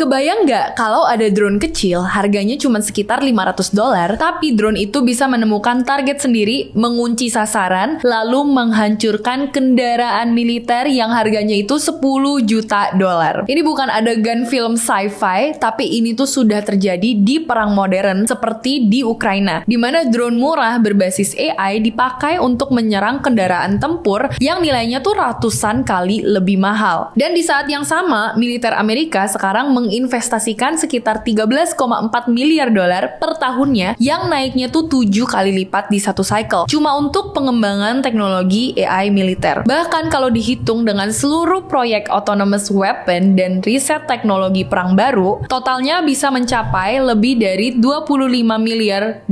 Kebayang nggak kalau ada drone kecil harganya cuma sekitar $500, tapi drone itu bisa menemukan target sendiri, mengunci sasaran, lalu menghancurkan kendaraan militer yang harganya itu $10 juta. Ini bukan adegan film sci-fi, tapi ini tuh sudah terjadi di perang modern seperti di Ukraina, di mana drone murah berbasis AI dipakai untuk menyerang kendaraan tempur yang nilainya tuh ratusan kali lebih mahal. Dan di saat yang sama, militer Amerika sekarang menginvestasikan sekitar $13,4 miliar per tahunnya, yang naiknya tuh 7 kali lipat di satu cycle, cuma untuk pengembangan teknologi AI militer. Bahkan kalau dihitung dengan seluruh proyek autonomous weapon dan riset teknologi perang baru, totalnya bisa mencapai lebih dari $25 miliar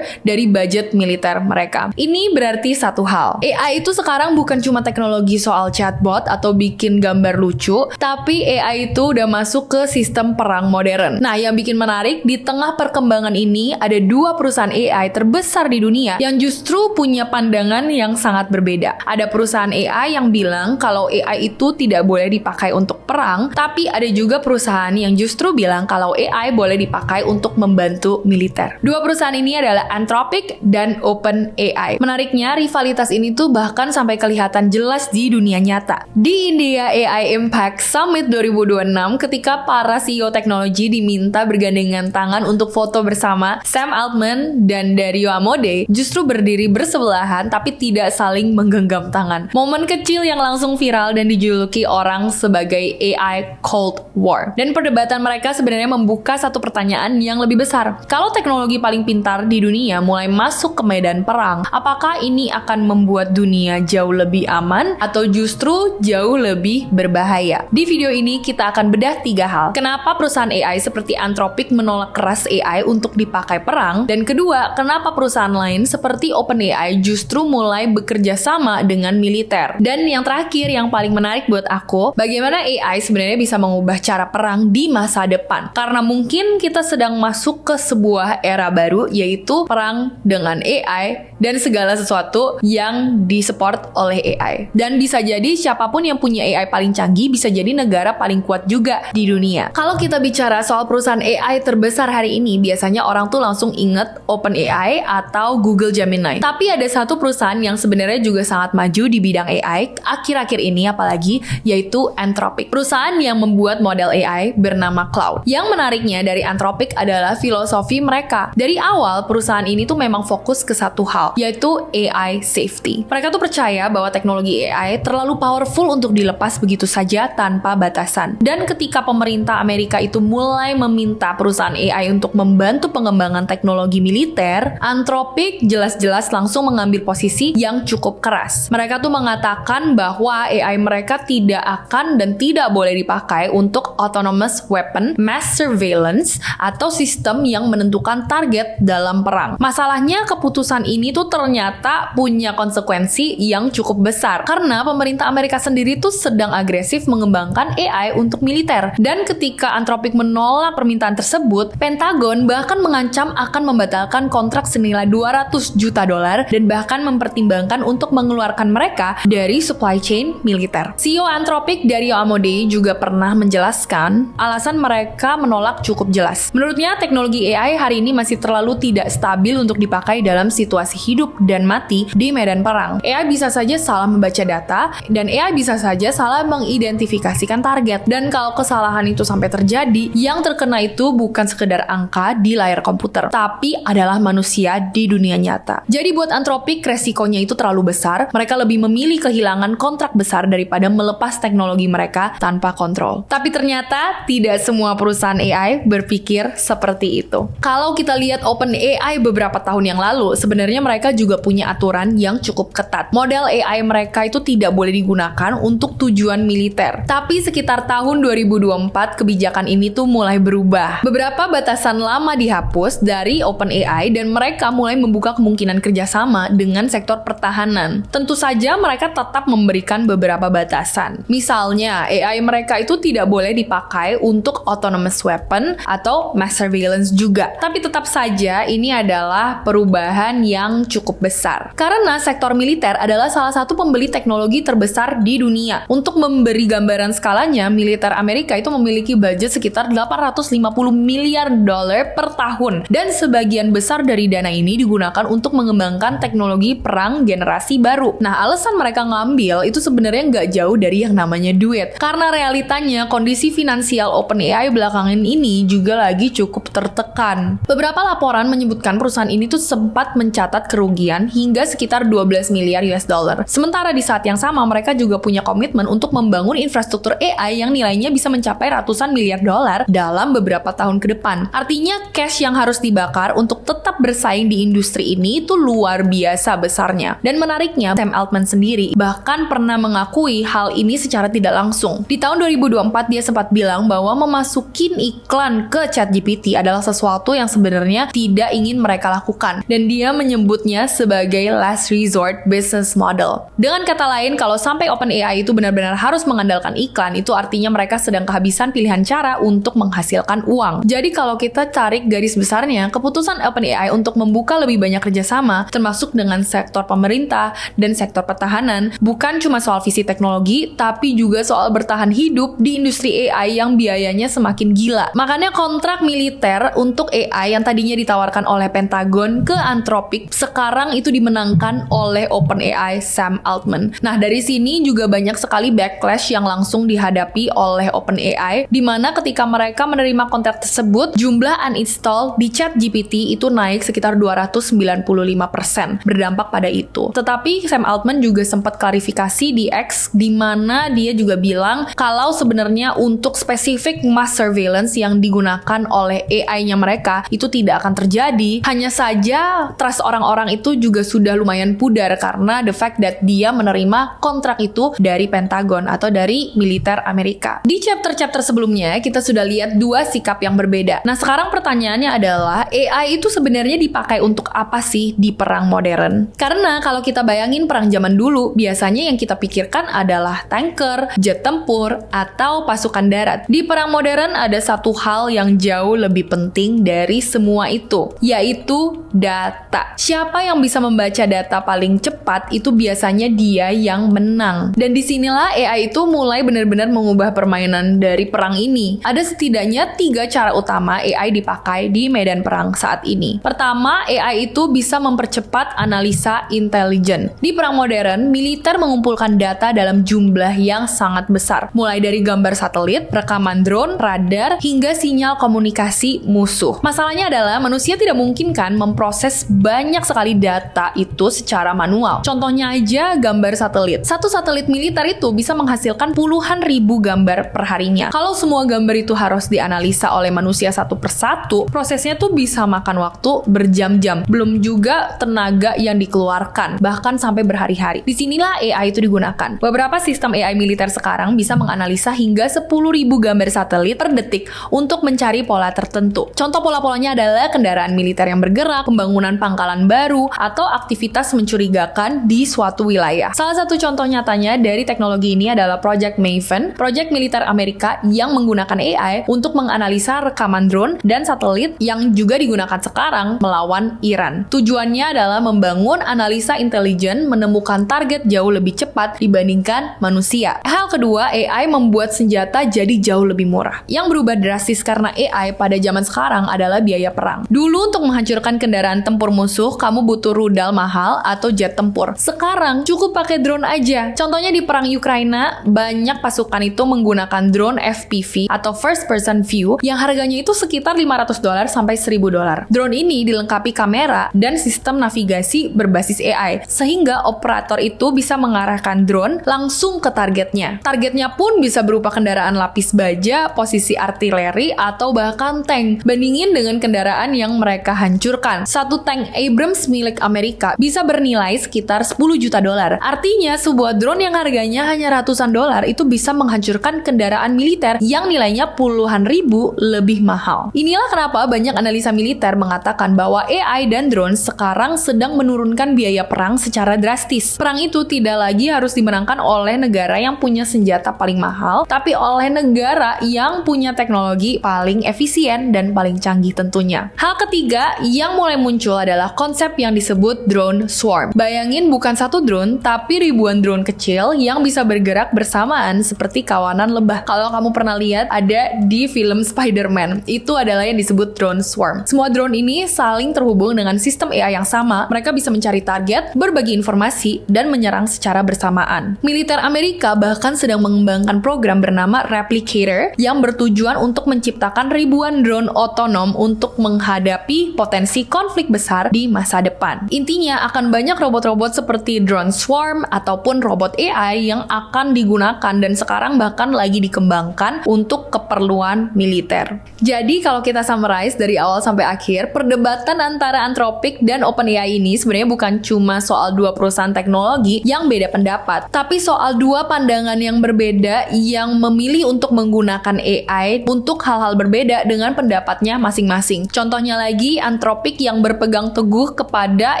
dari budget militer mereka. Ini berarti satu hal, AI itu sekarang bukan cuma teknologi soal chatbot atau bikin gambar lucu, tapi AI itu udah masuk ke sistem perang modern. Nah, yang bikin menarik, di tengah perkembangan ini ada dua perusahaan AI terbesar di dunia yang justru punya pandangan yang sangat berbeda. Ada perusahaan AI yang bilang kalau AI itu tidak boleh dipakai untuk perang, tapi ada juga perusahaan yang justru bilang kalau AI boleh dipakai untuk membantu militer. Dua perusahaan ini adalah Anthropic dan OpenAI. Menariknya, rivalitas ini tuh bahkan sampai kelihatan jelas di dunia nyata. Di India AI Impact Summit 2026, ketika para CEO teknologi diminta bergandengan tangan untuk foto bersama, Sam Altman dan Dario Amodei justru berdiri bersebelahan tapi tidak saling menggenggam tangan. Momen kecil yang langsung viral dan dijuluki orang sebagai AI Cold War. Dan perdebatan mereka sebenarnya membuka satu pertanyaan yang lebih besar. Kalau teknologi paling pintar di dunia mulai masuk ke medan perang, apakah ini akan membuat dunia jauh lebih aman atau justru jauh lebih berbahaya? Di video ini kita akan bedah 3 hal. Kenapa perusahaan AI seperti Anthropic menolak keras AI untuk dipakai perang? Dan kedua, kenapa perusahaan lain seperti OpenAI justru mulai bekerja sama dengan militer? Dan yang terakhir, yang paling menarik buat aku, bagaimana AI sebenarnya bisa mengubah cara perang di masa depan? Karena mungkin kita sedang masuk ke sebuah era baru, yaitu perang dengan AI dan segala sesuatu yang disupport oleh AI. Dan bisa jadi siapapun yang punya AI paling canggih bisa jadi negara paling kuat juga di dunia. Kalau kita bicara soal perusahaan AI terbesar hari ini, biasanya orang tuh langsung inget OpenAI atau Google Gemini. Tapi ada satu perusahaan yang sebenarnya juga sangat maju di bidang AI akhir-akhir ini apalagi, yaitu Anthropic. Perusahaan yang membuat model AI bernama Claude. Yang menariknya dari Anthropic adalah filosofi mereka. Dari awal, perusahaan ini tuh memang fokus ke satu hal, yaitu AI safety. Mereka tuh percaya bahwa teknologi AI terlalu powerful untuk dilepas begitu saja tanpa batasan. Dan ketika pemerintah Amerika itu mulai meminta perusahaan AI untuk membantu pengembangan teknologi militer, Anthropic jelas-jelas langsung mengambil posisi yang cukup keras. Mereka tuh mengatakan bahwa AI mereka tidak akan dan tidak boleh dipakai untuk autonomous weapon, mass surveillance, atau sistem yang menentukan target dalam perang. Masalahnya, keputusan ini tuh ternyata punya konsekuensi yang cukup besar karena pemerintah Amerika sendiri tuh sedang agresif mengembangkan AI untuk militer. Dan ketika Anthropic menolak permintaan tersebut, Pentagon bahkan mengancam akan membatalkan kontrak senilai $200 juta dan bahkan mempertimbangkan untuk mengeluarkan mereka dari supply chain militer. CEO Anthropic Dario Amodei juga pernah menjelaskan alasan mereka menolak cukup jelas. Menurutnya, teknologi AI hari ini masih terlalu tidak stabil untuk dipakai dalam situasi hidup dan mati di medan perang. AI bisa saja salah membaca data, dan AI bisa saja salah mengidentifikasikan target. Dan kalau kesalahan itu sampai terjadi, yang terkena itu bukan sekedar angka di layar komputer, tapi adalah manusia di dunia nyata. Jadi buat Anthropic, resikonya itu terlalu besar. Mereka lebih memilih kehilangan kontrak besar daripada melepas teknologi mereka tanpa kontrol. Tapi ternyata tidak semua perusahaan AI berpikir seperti itu. Kalau kita lihat OpenAI beberapa tahun yang lalu, sebenarnya mereka juga punya aturan yang cukup ketat. Model AI mereka itu tidak boleh digunakan untuk tujuan militer. Tapi sekitar tahun 2024, kebijakan ini tuh mulai berubah. Beberapa batasan lama dihapus dari OpenAI dan mereka mulai membuka kemungkinan kerjasama dengan sektor pertahanan. Tentu saja mereka tetap memberikan beberapa batasan. Misalnya, AI mereka itu tidak boleh dipakai untuk autonomous weapon atau mass surveillance juga. Tapi tetap saja ini adalah perubahan yang cukup besar. Karena sektor militer adalah salah satu pembeli teknologi terbesar di dunia. Untuk memberi gambaran skalanya, militer Amerika itu memiliki budget sekitar 850 miliar dolar per tahun. Dan sebagian besar dari dana ini digunakan untuk mengembangkan teknologi perang generasi baru. Nah, alasan mereka ngambil itu sebenarnya nggak jauh dari yang namanya duit. Karena realitanya kondisi finansial OpenAI belakangan ini juga lagi cukup tertekan. Beberapa laporan menyebutkan perusahaan ini tuh sempat mencatat kerugian hingga sekitar 12 miliar US dollar. Sementara di saat yang sama mereka juga punya komitmen untuk membangun infrastruktur AI yang nilainya bisa mencapai ratusan miliar dolar dalam beberapa tahun ke depan. Artinya cash yang harus dibakar untuk tetap bersaing di industri ini itu luar biasa besarnya. Dan menariknya, Sam Altman sendiri bahkan pernah mengakui hal ini secara tidak langsung. Di tahun 2024 dia sempat bilang bahwa memasukin iklan ke ChatGPT adalah sesuatu yang sebenarnya tidak ingin mereka lakukan, dan dia menyebutnya sebagai last resort business model. Dengan kata lain, kalau sampai OpenAI itu benar-benar harus mengandalkan iklan, itu artinya mereka sedang kehabisan pilihan cara untuk menghasilkan uang. Jadi kalau kita tarik garis besarnya, keputusan OpenAI untuk membuka lebih banyak kerjasama, termasuk dengan sektor pemerintah dan sektor pertahanan, bukan cuma soal visi teknologi, tapi juga soal bertahan hidup di industri AI yang biayanya semakin gila. Makanya kontrak militer untuk AI yang tadinya ditawarkan oleh Pentagon ke Anthropic sekarang itu dimenangkan oleh OpenAI Sam Altman. Nah, dari sini juga banyak sekali backlash yang langsung dihadapi oleh OpenAI, di mana ketika mereka menerima kontrak tersebut, jumlah uninstall di ChatGPT itu naik sekitar 295%, berdampak pada itu. Tetapi Sam Altman juga sempat klarifikasi di X, di mana dia juga bilang kalau sebenarnya untuk spesifik mass surveillance yang digunakan oleh AI-nya mereka itu tidak akan terjadi. Hanya saja trust orang-orang itu juga sudah lumayan pudar karena the fact that dia menerima kontrak itu dari Pentagon atau dari militer Amerika. Di chapter-chapter sebelumnya kita sudah lihat dua sikap yang berbeda. Nah, sekarang pertanyaannya adalah AI itu sebenarnya dipakai untuk apa sih di perang modern? Karena kalau kita bayangin perang zaman dulu, biasanya yang kita pikirkan adalah tanker, jet tempur, atau pasukan darat. Di perang modern ada satu hal yang jauh lebih penting dari semua itu, yaitu data. Siapa yang bisa membaca data paling cepat itu biasanya dia yang menang. Dan disinilah AI itu mulai benar-benar mengubah permainan dari perang ini. Ada setidaknya 3 cara utama AI dipakai di medan perang saat ini. Pertama, AI itu bisa mempercepat analisa intelijen. Di perang modern, militer mengumpulkan data dalam jumlah yang sangat besar, mulai dari gambar satelit, rekaman drone, radar, hingga sinyal komunikasi musuh. Masalahnya adalah manusia tidak mungkin kan memproses banyak sekali data itu secara manual. Contohnya aja gambar satelit. Satu satelit militer itu bisa menghasilkan puluhan ribu gambar per harinya. Kalau semua gambar itu harus dianalisa oleh manusia satu persatu, prosesnya tuh bisa makan waktu berjam-jam. Belum juga tenaga yang dikeluarkan, bahkan sampai berhari-hari. Disinilah AI itu digunakan. Beberapa sistem AI militer sekarang bisa menganalisa hingga 10.000 gambar satelit per detik untuk mencari pola tertentu. Contoh pola-polanya adalah kendaraan militer yang bergerak, pembangunan pangkalan baru, atau aktivitas mencurigakan di suatu wilayah. Salah satu contoh nyatanya dari teknologi ini adalah Project Maven, proyek militer Amerika yang menggunakan AI untuk menganalisa rekaman drone dan satelit yang juga digunakan sekarang melawan Iran. Tujuannya adalah membangun analisa intelijen, menemukan target jauh lebih cepat dibandingkan manusia. Hal kedua, AI membuat senjata jadi jauh lebih murah. Yang berubah drastis karena AI pada zaman sekarang adalah biaya perang. Dulu untuk menghancurkan kendaraan tempur musuh, kamu butuh rudal mahal atau jet tempur. Sekarang cukup pakai drone aja. Contohnya di perang Ukraina, banyak pasukan itu menggunakan drone FPV atau first person view yang harganya itu sekitar $500 sampai $1.000. Drone ini dilengkapi kamera dan sistem navigasi berbasis AI, sehingga operator itu bisa mengarahkan drone langsung ke targetnya. Targetnya pun bisa berupa kendaraan lapis baja, posisi artileri, atau bahkan tank. Bandingin dengan kendaraan yang mereka hancurkan. Satu tank Abrams milik Amerika bisa bernilai sekitar $10 juta. Artinya, sebuah drone yang harganya hanya ratusan dolar itu bisa menghancurkan kendaraan militer yang nilainya puluhan ribu lebih mahal. Inilah kenapa banyak analisa militer mengatakan bahwa AI dan drone sekarang sedang menurunkan biaya perang secara drastis. Perang itu tidak lagi harus dimenangkan oleh negara yang punya senjata paling mahal, tapi oleh negara yang punya teknologi paling efisien dan paling canggih tentunya. Hal ketiga yang mulai muncul adalah konsep yang disebut drone swarm. Bayangin bukan satu drone, tapi ribuan drone kecil yang bisa bergerak bersamaan seperti kawanan lebah. Kalau kamu pernah lihat ada di film Spider-Man. Itu adalah yang disebut drone swarm. Semua drone ini saling terhubung dengan sistem AI yang sama. Mereka bisa mencari target, berbagi informasi, dan menyerang secara bersamaan. Militer Amerika bahkan sedang mengembangkan program bernama Replicator yang bertujuan untuk menciptakan ribuan drone otonom untuk menghadapi potensi konflik besar di masa depan. Intinya akan banyak robot-robot seperti drone swarm ataupun robot AI yang akan digunakan dan sekarang bahkan lagi dikembangkan untuk keperluan militer. Jadi kalau kita summarize dari awal sampai akhir, perdebatan antara Anthropic dan OpenAI ini sebenarnya bukan cuma soal dua perusahaan teknologi yang beda pendapat, tapi soal dua pandangan yang berbeda yang memilih untuk menggunakan AI untuk hal-hal berbeda dengan pendapatnya masing-masing. Contohnya lagi, Anthropic yang berpegang teguh kepada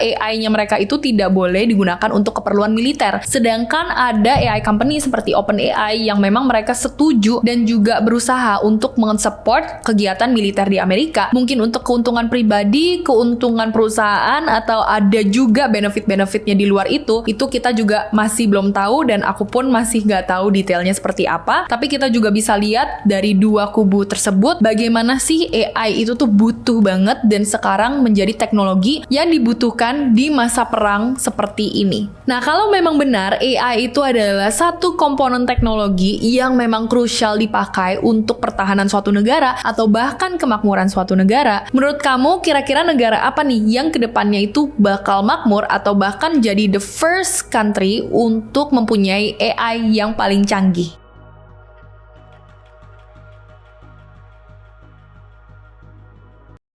AI-nya mereka itu tidak boleh digunakan untuk keperluan militer. Sedangkan ada AI company seperti OpenAI yang memang mereka setuju dan juga berusaha untuk men-support kegiatan militer di Amerika. Mungkin untuk keuntungan pribadi, keuntungan perusahaan, atau ada juga benefit-benefitnya di luar itu kita juga masih belum tahu dan aku pun masih nggak tahu detailnya seperti apa. Tapi kita juga bisa lihat dari dua kubu tersebut bagaimana sih AI itu tuh butuh banget dan sekarang menjadi teknologi yang dibutuhkan di masa perang seperti ini. Nah, kalau memang benar AI itu adalah satu komponen teknologi yang memang krusial dipakai untuk pertahanan suatu negara atau bahkan kemakmuran suatu negara, menurut kamu kira-kira negara apa nih yang kedepannya itu bakal makmur atau bahkan jadi the first country untuk mempunyai AI yang paling canggih?